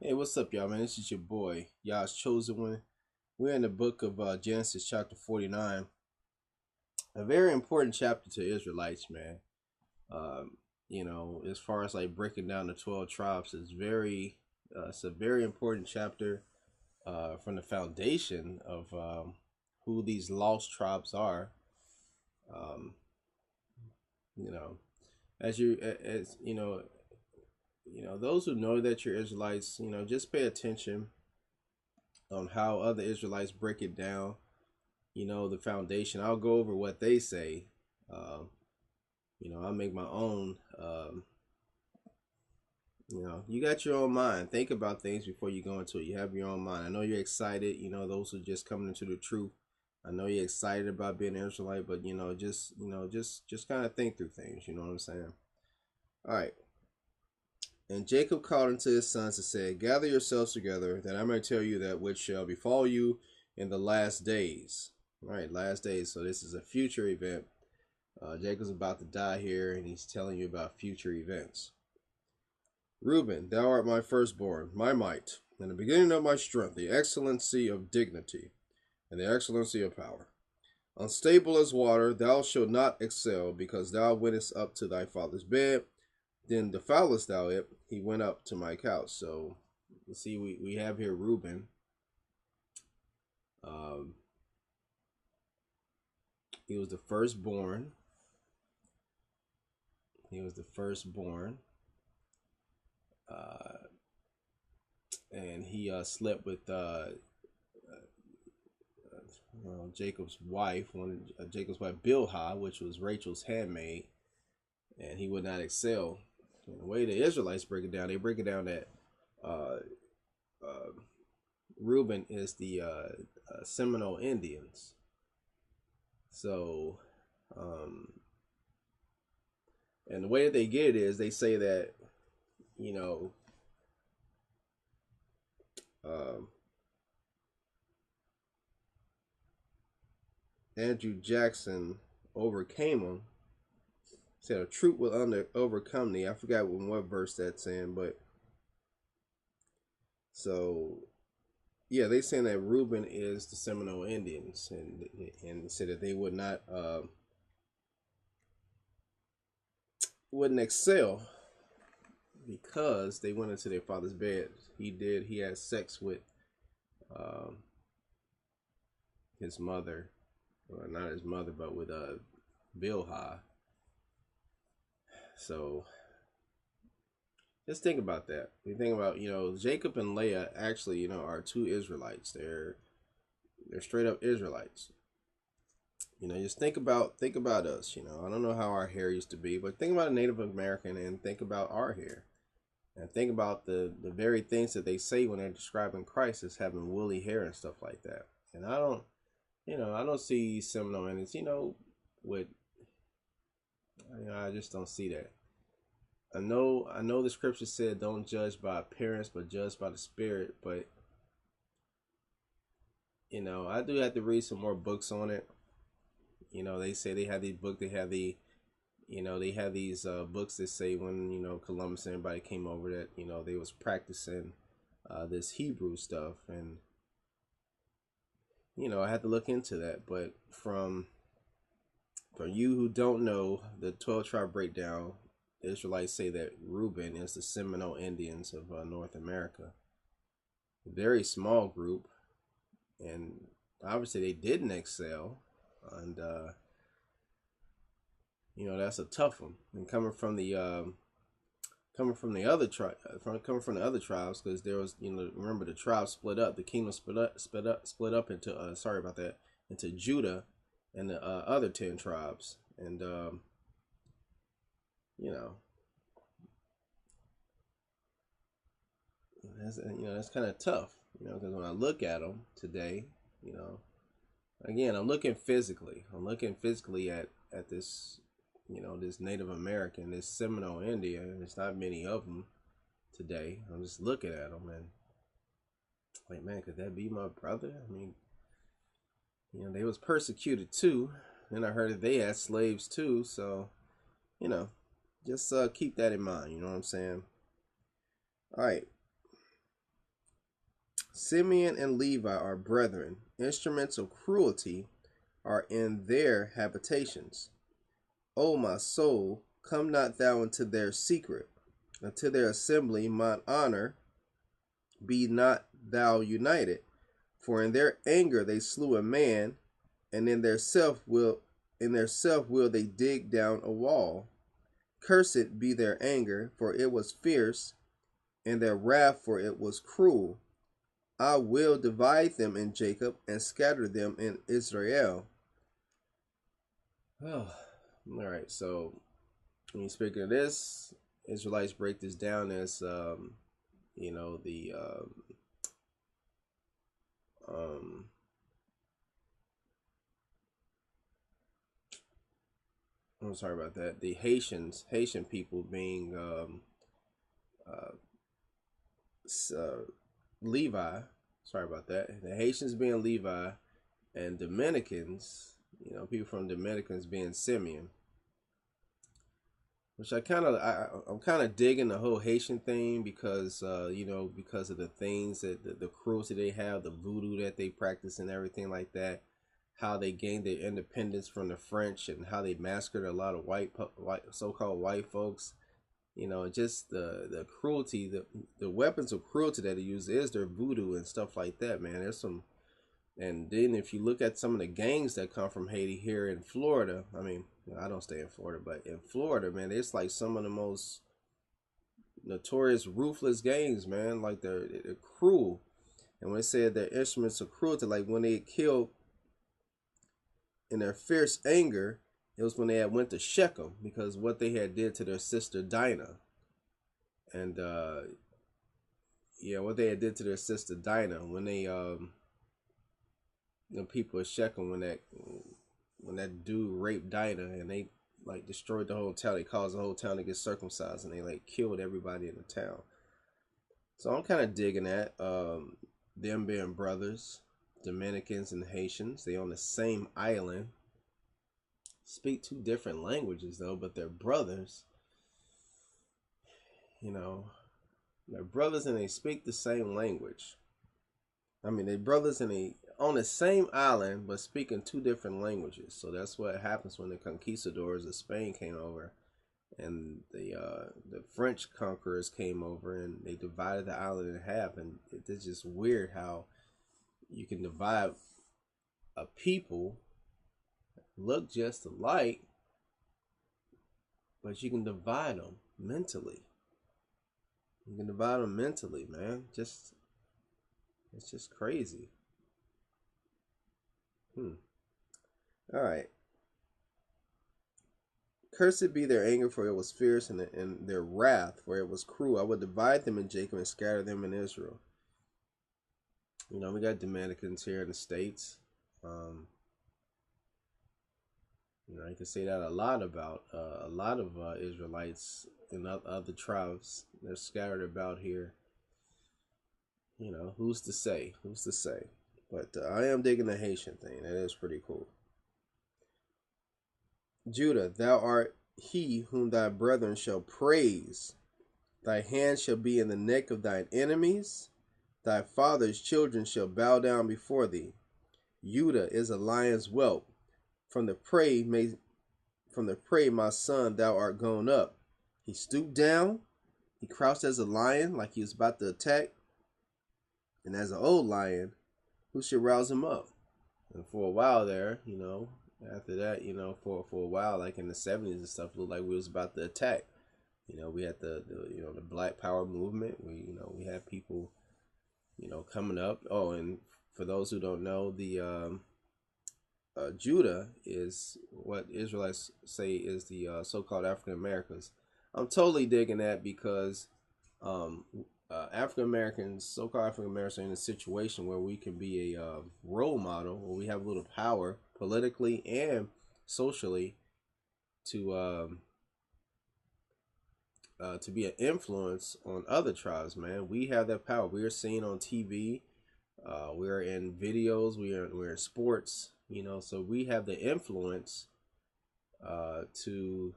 Hey, what's up, y'all, man? This is your boy, y'all's chosen one. We're in the book of Genesis, chapter 49. A very important chapter to Israelites, man. As far as like breaking down the 12 tribes, it's a very important chapter from the foundation of who these lost tribes are. Um, you know, as those who know that you're Israelites, just pay attention on how other Israelites break it down. The foundation. I'll go over what they say. Um, I'll make my own. You got your own mind. Think about things before you go into it. You have your own mind. I know you're excited. Those who are just coming into the truth. I know you're excited about being an Israelite, but just kind of think through things. You know what I'm saying? All right. And Jacob called unto his sons and said, gather yourselves together, that I may tell you that which shall befall you in the last days. All right, last days. So this is a future event. Jacob's about to die here, and he's telling you about future events. Reuben, thou art my firstborn, my might, and the beginning of my strength, the excellency of dignity, and the excellency of power. Unstable as water, thou shalt not excel, because thou wentest up to thy father's bed. Then defoulest thou it, he went up to my couch. So, you see, we have here Reuben. He was the firstborn. And he slept with Jacob's wife, Jacob's wife Bilhah, which was Rachel's handmaid, and he would not excel. And the way the Israelites break it down, they break it down that Reuben is the Seminole Indians. So, and the way that they get it is they say that, Andrew Jackson overcame him. Said a troop will overcome thee. I forgot what verse that's in, but so yeah, they saying that Reuben is the Seminole Indians, and said that they would not wouldn't excel because they went into their father's bed. He had sex with his mother, well, not his mother, but with Bilhah. So just think about that. You think about, Jacob and Leah actually, are two Israelites. They're straight up Israelites. Just think about us. I don't know how our hair used to be, but think about a Native American and think about our hair. And think about the very things that they say when they're describing Christ as having woolly hair and stuff like that. And I don't see Seminole Indians, with, I just don't see that. I know the scripture said don't judge by appearance, but judge by the spirit. But I do have to read some more books on it. They say they have these books. They have these books that say when Columbus and everybody came over that they was practicing this Hebrew stuff, and I had to look into that. But from you who don't know the 12 tribe breakdown, the Israelites say that Reuben is the Seminole Indians of North America. A very small group, and obviously they didn't excel, and that's a tough one. And coming from the other tribes, because there was remember the tribes split up, the kingdom split up into into Judah and the other 10 tribes, and that's kind of tough, because when I look at them today, again, I'm looking physically at this, this Native American, this Seminole Indian. There's not many of them today. I'm just looking at them and like, man, could that be my brother? I mean, they was persecuted too, and I heard that they had slaves too. So, just keep that in mind. You know what I'm saying? All right. Simeon and Levi are brethren. Instruments of cruelty are in their habitations. O my soul, come not thou into their secret, unto their assembly mine honor be not thou united. For in their anger they slew a man, and in their self will they dig down a wall. Cursed be their anger, for it was fierce, and their wrath, for it was cruel. I will divide them in Jacob and scatter them in Israel. Oh, all right. So when you speak of this, Israelites break this down as I'm sorry about that. The Haitian people being Levi. Sorry about that. The Haitians being Levi, and Dominicans, people from Dominicans being Simeon. Which I'm kind of digging the whole Haitian thing because because of the things that the cruelty they have, the voodoo that they practice, and everything like that. How they gained their independence from the French, and how they massacred a lot of so-called white folks. Just the cruelty, the weapons of cruelty that they use is their voodoo and stuff like that, man. There's some, and then if you look at some of the gangs that come from Haiti here in Florida, I mean, I don't stay in Florida, but in Florida, man, it's like some of the most notorious, ruthless gangs, man. Like they're cruel, and when they said their instruments of cruelty, like when they killed in their fierce anger, it was when they had went to Shechem because what they had did to their sister Dinah. And what they had did to their sister Dinah when they people of Shechem, when that dude raped Dinah, and they like destroyed the whole town. They caused the whole town to get circumcised, and they like killed everybody in the town. So I'm kind of digging that, them being brothers. Dominicans and Haitians, they on the same island, speak two different languages though, but they're brothers. They're brothers and they speak the same language. I mean, they're brothers and they on the same island but speaking two different languages. So that's what happens when the conquistadors of Spain came over, and the French conquerors came over, and they divided the island in half. And it's just weird how you can divide a people, look just alike, but you can divide them mentally. You can divide them mentally, man. It's just crazy. All right. Cursed be their anger, for it was fierce, and their wrath, for it was cruel. I would divide them in Jacob and scatter them in Israel. We got Dominicans here in the States. You can say that a lot about a lot of Israelites and other tribes. They're scattered about here. Who's to say? Who's to say? But I am digging the Haitian thing. That is pretty cool. Judah, thou art he whom thy brethren shall praise. Thy hand shall be in the neck of thine enemies. Thy father's children shall bow down before thee. Judah is a lion's whelp. From the prey, my son, thou art gone up. He stooped down. He crouched as a lion, like he was about to attack. And as an old lion, who should rouse him up? And for a while there, after that, for a while, like in the 70s and stuff, looked like we was about to attack. We had the Black Power movement. We had people coming up. Oh, and for those who don't know, the Judah is what Israelites say is the so-called African Americans. I'm totally digging that because African Americans, so-called African Americans, are in a situation where we can be a role model, where we have a little power politically and socially to be an influence on other tribes, man. We have that power. We are seen on TV. We're in videos. We're in sports. So we have the influence to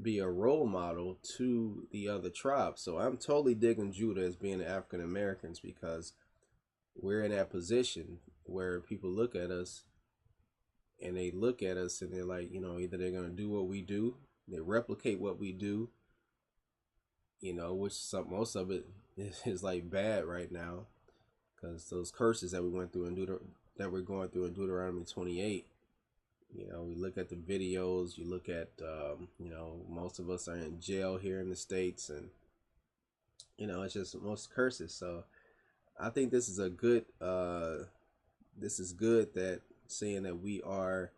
be a role model to the other tribes. So I'm totally digging Judah as being the African Americans because we're in that position where people look at us, and they look at us and they're like, either they're going to do what we do, they replicate what we do, which most of it is like bad right now, because those curses that we went through that we're going through in Deuteronomy 28. We look at the videos, you look at, most of us are in jail here in the States, and, it's just most curses. So I think this is a good, this is good, that saying that we are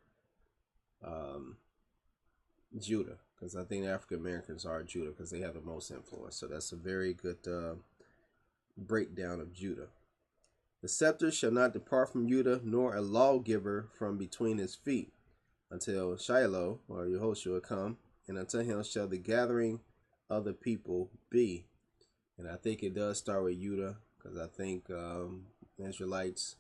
Judah, because I think African Americans are Judah because they have the most influence. So that's a very good breakdown of Judah. The scepter shall not depart from Judah, nor a lawgiver from between his feet, until Shiloh, or Yehoshua, come, and unto him shall the gathering of the people be. And I think it does start with Judah, because I think Israelites,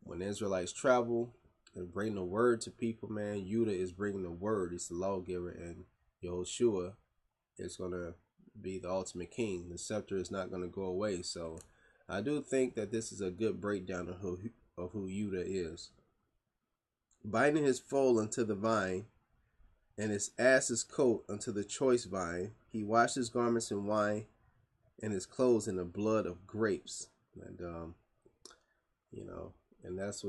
when Israelites travel and bring the word to people, man, Judah is bringing the word. It's the lawgiver, and Yehoshua is going to be the ultimate king. The scepter is not going to go away. So I do think that this is a good breakdown of who Judah is. Binding his foal unto the vine, and his ass's coat unto the choice vine. He washed his garments in wine, and his clothes in the blood of grapes. And and that's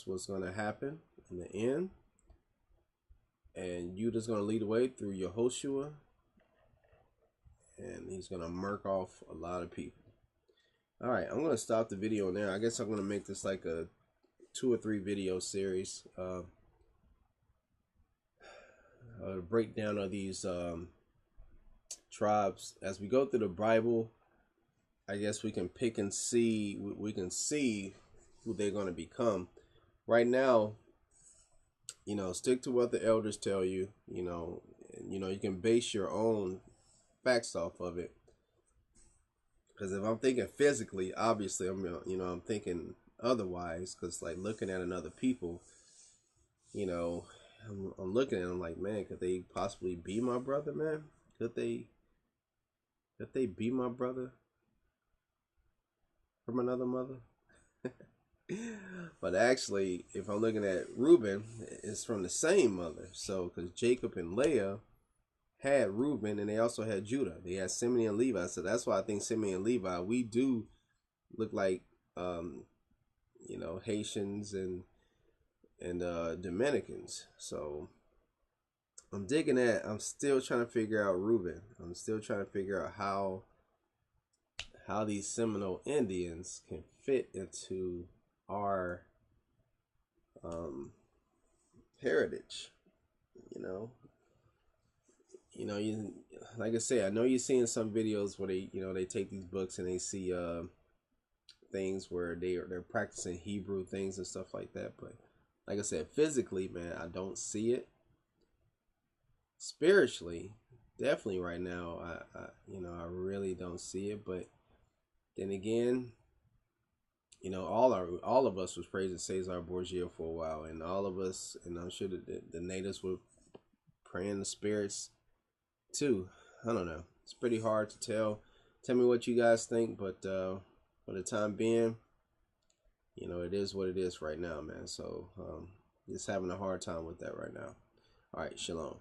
what's going to happen in the end. And Judah's going to lead the way through Yehoshua, and he's going to murk off a lot of people. All right, I'm going to stop the video there. I guess I'm going to make this like a 2 or 3 video series. A breakdown of these tribes. As we go through the Bible, I guess we can pick and see, we can see who they're going to become. Right now, stick to what the elders tell you, you can base your own facts off of it. Because if I'm thinking physically, obviously, I'm thinking otherwise, because like looking at another people, I'm looking at them like, man, could they possibly be my brother, man? Could they be my brother from another mother? But actually, if I'm looking at Reuben, it's from the same mother. So, because Jacob and Leah had Reuben, and they also had Judah. They had Simeon and Levi. So that's why I think Simeon and Levi, we do look like, Haitians and Dominicans. So I'm digging that. I'm still trying to figure out Reuben. I'm still trying to figure out how these Seminole Indians can fit into our heritage. You like I say, I know you're seeing some videos where they take these books and they see things where they're practicing Hebrew things and stuff like that. But like I said, physically, man, I don't see it. Spiritually, definitely right now, I really don't see it. But then again, all of us was praising Cesar Borgia for a while, and all of us, and I'm sure that the natives were praying the spirits too. I don't know. It's pretty hard to tell. Tell me what you guys think, but for the time being, it is what it is right now, man. So just having a hard time with that right now. All right, shalom.